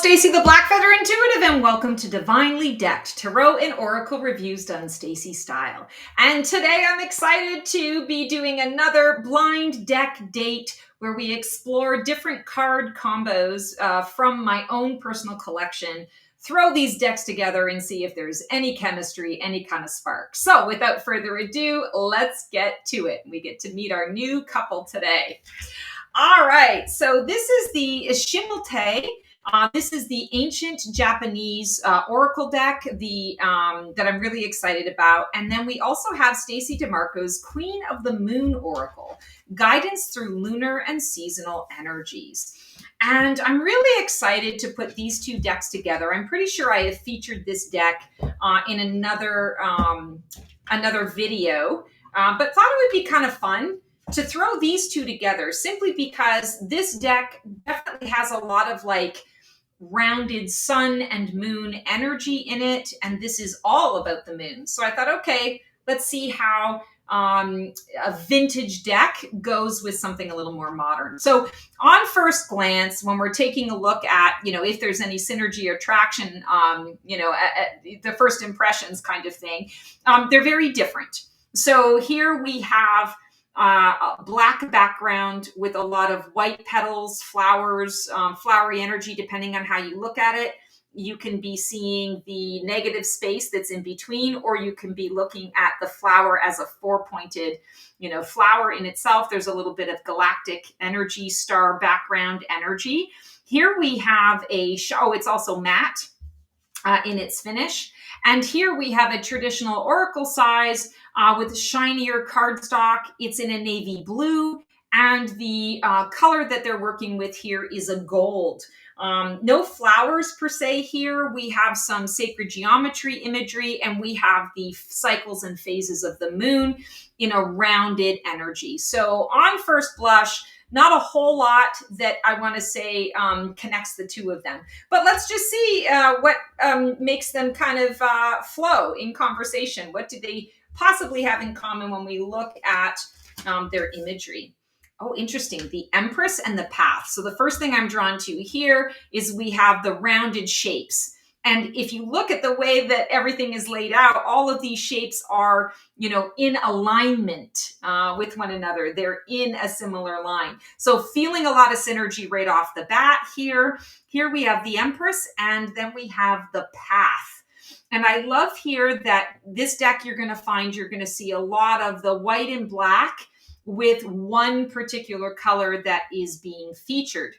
Stacy the Blackfeather Intuitive, and welcome to Divinely Decked Tarot and Oracle Reviews done Stacy style. And today I'm excited to be doing another blind deck date where we explore different card combos from my own personal collection, throw these decks together and see if there's any chemistry, any kind of spark. So without further ado, let's get to it. We get to meet our new couple today. All right, so this is the Shimute. This is the ancient Japanese oracle deck that I'm really excited about. And then we also have Stacy DeMarco's Queen of the Moon Oracle, Guidance Through Lunar and Seasonal Energies. And I'm really excited to put these two decks together. I'm pretty sure I have featured this deck in another video, but thought it would be kind of fun to throw these two together simply because this deck definitely has a lot of like rounded sun and moon energy in it, and this is all about the moon. So I thought, okay, let's see how a vintage deck goes with something a little more modern. So on first glance, when we're taking a look at, if there's any synergy or traction, at the first impressions kind of thing, they're very different. So here we have a black background with a lot of white petals, flowers, flowery energy, depending on how you look at it. You can be seeing the negative space that's in between, or you can be looking at the flower as a four-pointed, flower in itself. There's a little bit of galactic energy, star background energy. Here we have it's also matte in its finish. And here we have a traditional oracle size with shinier cardstock. It's in a navy blue, and the color that they're working with here is a gold. No flowers per se here. We have some sacred geometry imagery, and we have the cycles and phases of the moon in a rounded energy. So on first blush, not a whole lot that I want to say connects the two of them. But let's just see what makes them kind of flow in conversation. What do they possibly have in common when we look at their imagery? Oh, interesting. The Empress and the Path. So the first thing I'm drawn to here is we have the rounded shapes. And if you look at the way that everything is laid out, all of these shapes are, in alignment with one another. They're in a similar line. So feeling a lot of synergy right off the bat here. Here we have the Empress, and then we have the Path. And I love here that this deck you're going to see a lot of the white and black with one particular color that is being featured.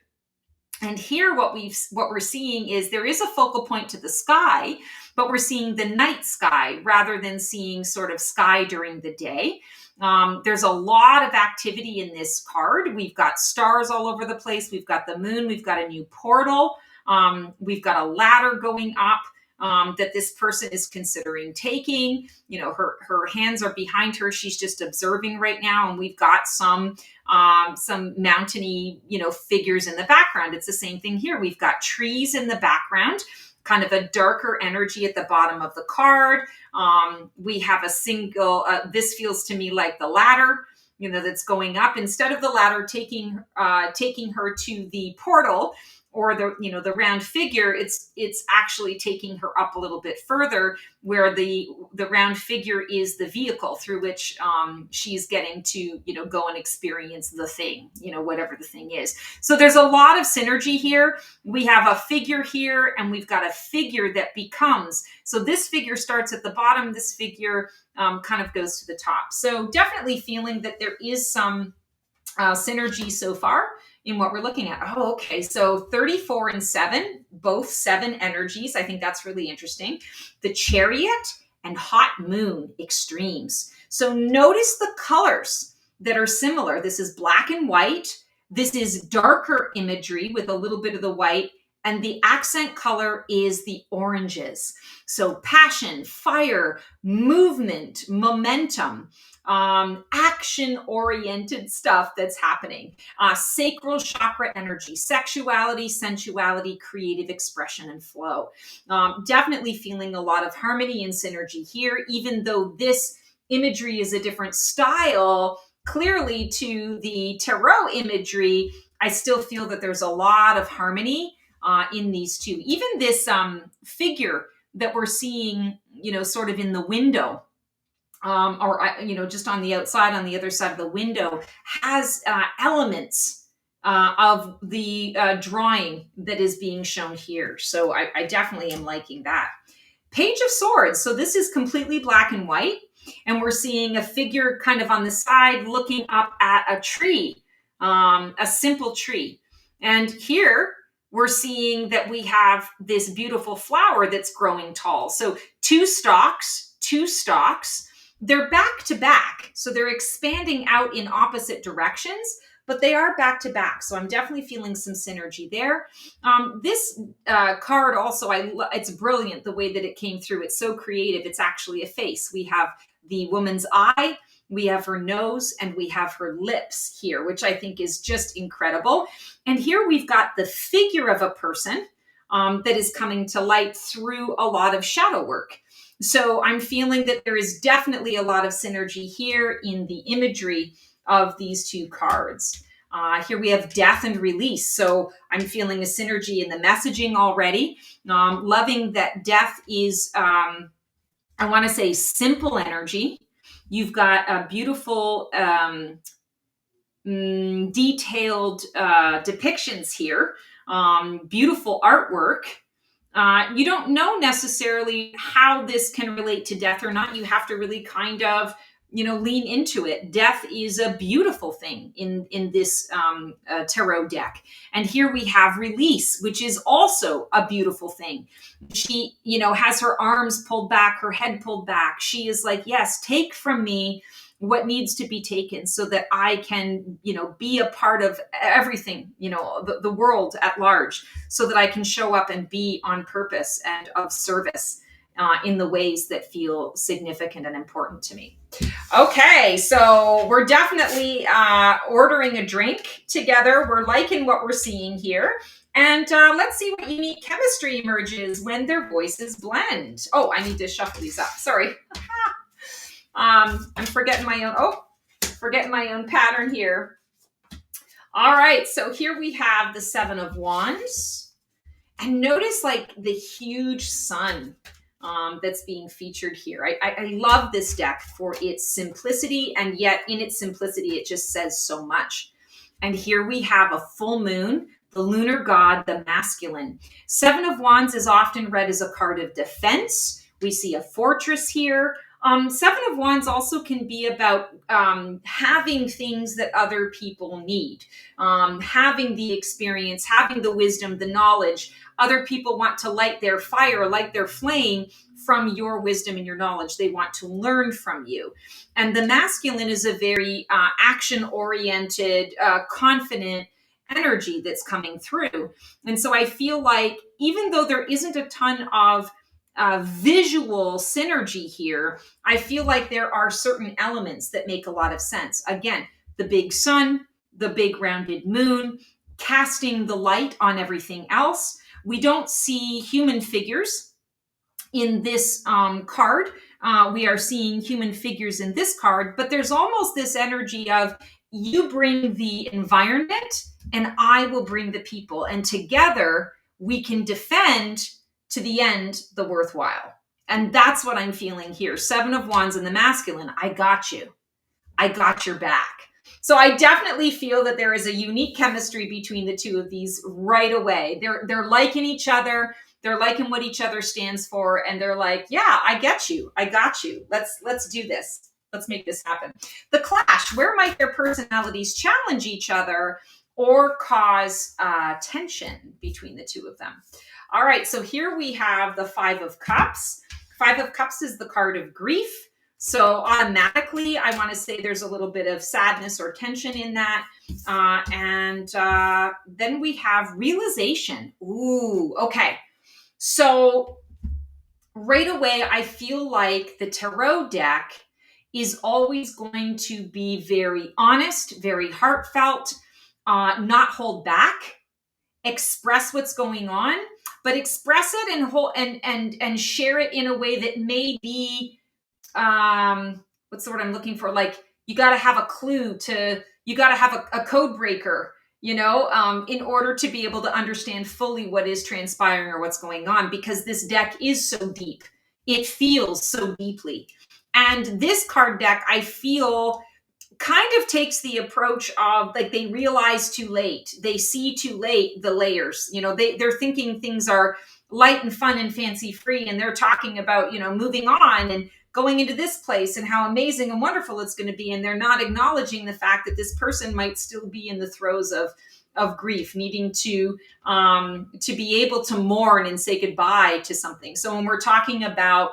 And here what we're seeing is there is a focal point to the sky, but we're seeing the night sky rather than seeing sort of sky during the day. There's a lot of activity in this card. We've got stars all over the place. We've got the moon. We've got a new portal. We've got a ladder going up that this person is considering taking. Her hands are behind her. She's just observing right now. And we've got some mountainy, figures in the background. It's the same thing here. We've got trees in the background, kind of a darker energy at the bottom of the card. We have a single, this feels to me like the ladder, that's going up. Instead of the ladder taking her to the portal, or the round figure, it's actually taking her up a little bit further, where the round figure is the vehicle through which she's getting to go and experience the thing, whatever the thing is. So there's a lot of synergy here. We have a figure here, and we've got a figure that becomes. So this figure starts at the bottom. This figure kind of goes to the top. So definitely feeling that there is some synergy so far in what we're looking at. Oh, okay. So 34 and 7, both 7 energies. I think that's really interesting. The Chariot and Hot Moon extremes. So notice the colors that are similar. This is black and white. This is darker imagery with a little bit of the white. And the accent color is the oranges. So passion, fire, movement, momentum, action-oriented stuff that's happening. Sacral chakra energy, sexuality, sensuality, creative expression, and flow. Definitely feeling a lot of harmony and synergy here, even though this imagery is a different style, clearly to the tarot imagery, I still feel that there's a lot of harmony in these two. Even this figure that we're seeing, sort of in the window, or just on the outside, on the other side of the window, has elements of the drawing that is being shown here. So I definitely am liking that. Page of Swords. So this is completely black and white, and we're seeing a figure kind of on the side looking up at a tree, a simple tree. And here we're seeing that we have this beautiful flower that's growing tall. So two stalks. They're back to back. So they're expanding out in opposite directions, but they are back to back. So I'm definitely feeling some synergy there. This card also, it's brilliant the way that it came through. It's so creative. It's actually a face. We have the woman's eye, we have her nose, and we have her lips here, which I think is just incredible. And here we've got the figure of a person that is coming to light through a lot of shadow work. So I'm feeling that there is definitely a lot of synergy here in the imagery of these two cards. Here we have death and release. So I'm feeling a synergy in the messaging already. Loving that death is, I want to say, simple energy. You've got a beautiful, detailed depictions here, beautiful artwork. You don't know necessarily how this can relate to death or not. You have to really kind of, lean into it. Death is a beautiful thing in this tarot deck. And here we have release, which is also a beautiful thing. She, has her arms pulled back, her head pulled back. She is like, yes, take from me what needs to be taken so that I can, be a part of everything, the world at large, so that I can show up and be on purpose and of service in the ways that feel significant and important to me. Okay, so we're definitely ordering a drink together. We're liking what we're seeing here. And let's see what unique chemistry emerges when their voices blend. Oh, I need to shuffle these up. Sorry. I'm forgetting my own pattern here. All right, so here we have the Seven of Wands, and notice like the huge sun that's being featured here. I love this deck for its simplicity, and yet in its simplicity, it just says so much. And here we have a full moon, the lunar god, the masculine. Seven of Wands is often read as a card of defense. We see a fortress here. Seven of Wands also can be about having things that other people need, having the experience, having the wisdom, the knowledge. Other people want to light their fire, light their flame from your wisdom and your knowledge. They want to learn from you. And the masculine is a very action-oriented, confident energy that's coming through. And so I feel like even though there isn't a ton of visual synergy here, I feel like there are certain elements that make a lot of sense. Again, the big sun, the big rounded moon, casting the light on everything else. We don't see human figures in this card. We are seeing human figures in this card, but there's almost this energy of you bring the environment and I will bring the people. And together we can defend to the end the worthwhile. And that's what I'm feeling here. Seven of Wands in the masculine. I got you. I got your back. So I definitely feel that there is a unique chemistry between the two of these right away. They're liking each other. They're liking what each other stands for. And they're like, yeah, I get you. I got you. Let's do this. Let's make this happen. The clash. Where might their personalities challenge each other or cause tension between the two of them? All right, so here we have the Five of Cups. Five of Cups is the card of grief. So automatically, I want to say there's a little bit of sadness or tension in that. And then we have realization. Ooh, okay. So right away, I feel like the tarot deck is always going to be very honest, very heartfelt, not hold back, express what's going on, but express it and share it in a way that may be, what's the word I'm looking for? Like, you got to have a clue you got to have a code breaker. in order to be able to understand fully what is transpiring or what's going on, because this deck is so deep. It feels so deeply. And this card deck, I feel, kind of takes the approach of like they realize too late. They see too late the layers. They're thinking things are light and fun and fancy free, and they're talking about, moving on and going into this place and how amazing and wonderful it's going to be, and they're not acknowledging the fact that this person might still be in the throes of grief, needing to be able to mourn and say goodbye to something. So when we're talking about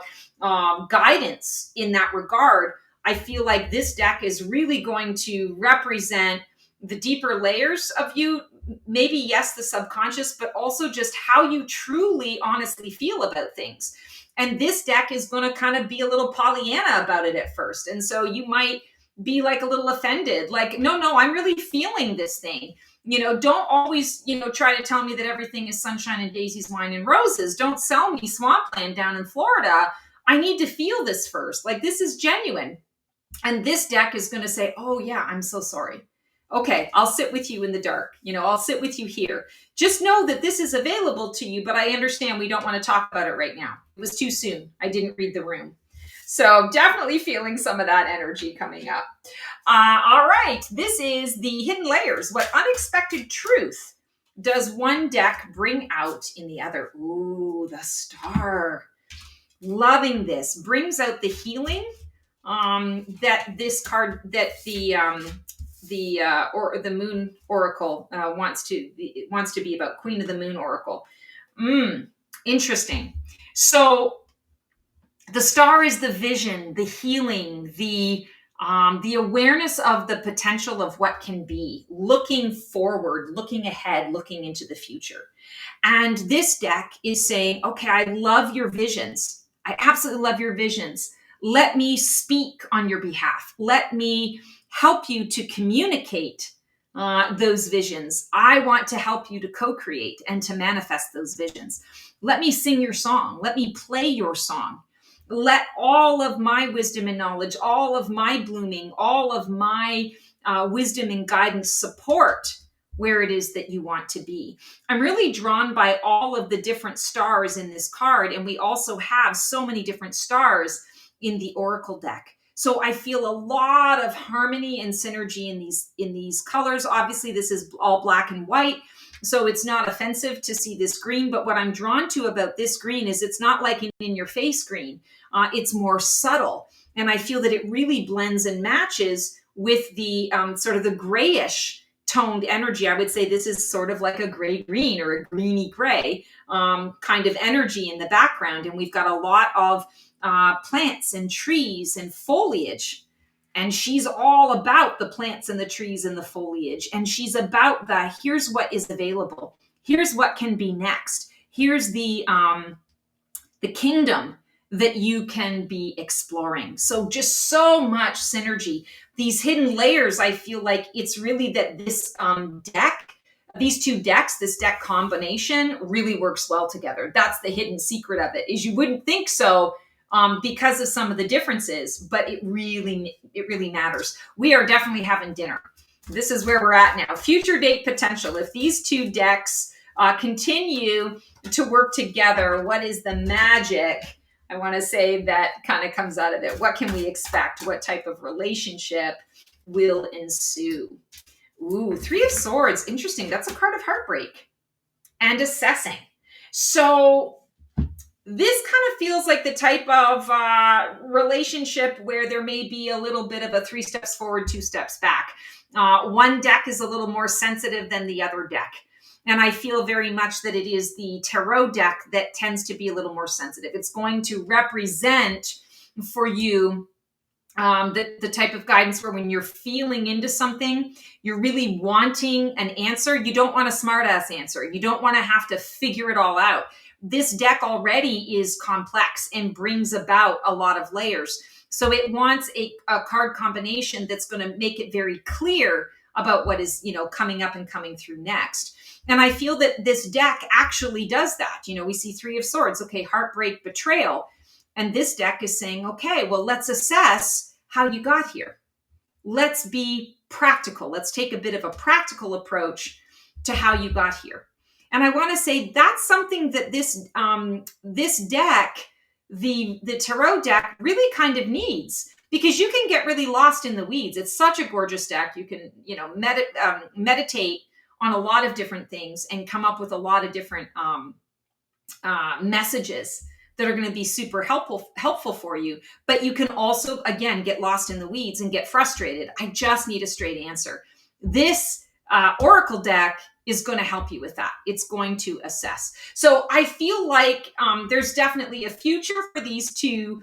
guidance in that regard, I feel like this deck is really going to represent the deeper layers of you. Maybe, yes, the subconscious, but also just how you truly, honestly feel about things. And this deck is going to kind of be a little Pollyanna about it at first. And so you might be like a little offended, like, no, I'm really feeling this thing. Don't always, try to tell me that everything is sunshine and daisies, wine and roses. Don't sell me swampland down in Florida. I need to feel this first. Like, this is genuine. And this deck is going to say, oh, yeah, I'm so sorry. Okay, I'll sit with you in the dark. I'll sit with you here. Just know that this is available to you, but I understand we don't want to talk about it right now. It was too soon. I didn't read the room. So definitely feeling some of that energy coming up. All right, this is the hidden layers. What unexpected truth does one deck bring out in the other? Ooh, the Star. Loving this. Brings out the healing that this card, that the Moon Oracle wants to be about. Queen of the Moon Oracle. Interesting. So the Star is the vision, the healing, the awareness of the potential of what can be, looking forward, looking ahead, looking into the future. And this deck is saying, okay, I love your visions. I absolutely love your visions. Let me speak on your behalf. Let me help you to communicate those visions. I want to help you to co-create and to manifest those visions. Let me sing your song. Let me play your song. Let all of my wisdom and knowledge, all of my blooming, all of my wisdom and guidance support where it is that you want to be. I'm really drawn by all of the different stars in this card, and we also have so many different stars in the Oracle deck. So I feel a lot of harmony and synergy in these colors. Obviously, this is all black and white, so it's not offensive to see this green. But what I'm drawn to about this green is it's not like an in-your-face green. It's more subtle, and I feel that it really blends and matches with the sort of the grayish toned energy. I would say this is sort of like a gray green or a greeny gray kind of energy in the background. And we've got a lot of plants and trees and foliage. And she's all about the plants and the trees and the foliage. And she's about here's what is available. Here's what can be next. Here's the kingdom that you can be exploring. So just so much synergy. These hidden layers, I feel like it's really that this deck, these two decks, this deck combination really works well together. That's the hidden secret of it, is you wouldn't think so because of some of the differences, but it really matters. We are definitely having dinner. This is where we're at now. Future date potential. If these two decks continue to work together, what is the magic, I want to say, that kind of comes out of it? What can we expect? What type of relationship will ensue? Ooh, Three of Swords. Interesting. That's a card of heartbreak and assessing. So this kind of feels like the type of relationship where there may be a little bit of a 3 steps forward, 2 steps back. One deck is a little more sensitive than the other deck. And I feel very much that it is the tarot deck that tends to be a little more sensitive. It's going to represent for you the type of guidance where when you're feeling into something, you're really wanting an answer. You don't want a smart ass answer. You don't want to have to figure it all out. This deck already is complex and brings about a lot of layers. So it wants a card combination that's going to make it very clear about what is, coming up and coming through next. And I feel that this deck actually does that. We see 3 of Swords, okay, heartbreak, betrayal. And this deck is saying, okay, well, let's assess how you got here. Let's be practical. Let's take a bit of a practical approach to how you got here. And I want to say that's something that this deck, the tarot deck, really kind of needs, because you can get really lost in the weeds. It's such a gorgeous deck. You can, meditate on a lot of different things and come up with a lot of different messages that are going to be super helpful for you. But you can also, again, get lost in the weeds and get frustrated. I just need a straight answer. This Oracle deck is going to help you with that. It's going to assess. So I feel like there's definitely a future for these two,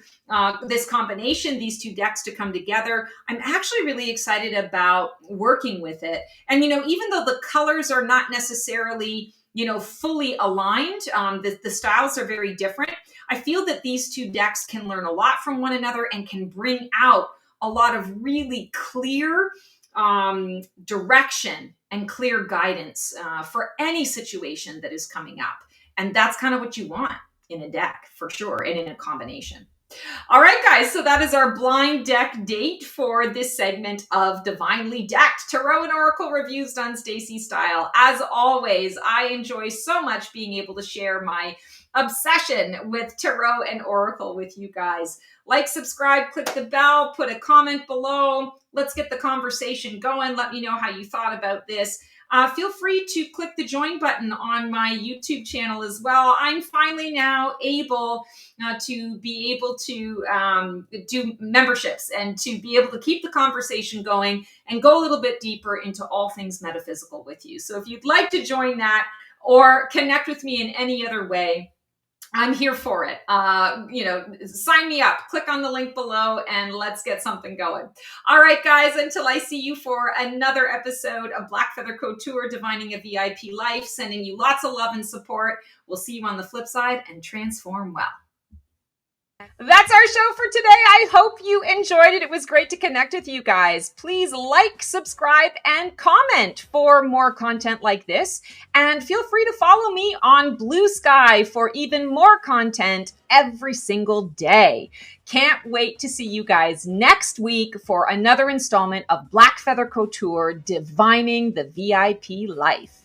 this combination, these two decks to come together. I'm actually really excited about working with it. And, even though the colors are not necessarily, fully aligned, the styles are very different. I feel that these two decks can learn a lot from one another and can bring out a lot of really clear direction and clear guidance for any situation that is coming up. And that's kind of what you want in a deck, for sure, and in a combination. All right, guys, so that is our blind deck date for this segment of Divinely Decked Tarot and Oracle Reviews done Stacey style. As always, I enjoy so much being able to share my obsession with Tarot and Oracle with you guys. Like, subscribe, click the bell, put a comment below. Let's get the conversation going. Let me know how you thought about this. Feel free to click the join button on my YouTube channel as well. I'm finally now able to be able to do memberships and to be able to keep the conversation going and go a little bit deeper into all things metaphysical with you. So if you'd like to join that or connect with me in any other way, I'm here for it. Sign me up, click on the link below, and let's get something going. All right, guys, until I see you for another episode of Black Feather Couture, Divining a VIP Life, sending you lots of love and support. We'll see you on the flip side, and transform well. That's our show for today. I hope you enjoyed it. It was great to connect with you guys. Please like, subscribe, and comment for more content like this. And feel free to follow me on Blue Sky for even more content every single day. Can't wait to see you guys next week for another installment of Black Feather Couture, Divining the VIP Life.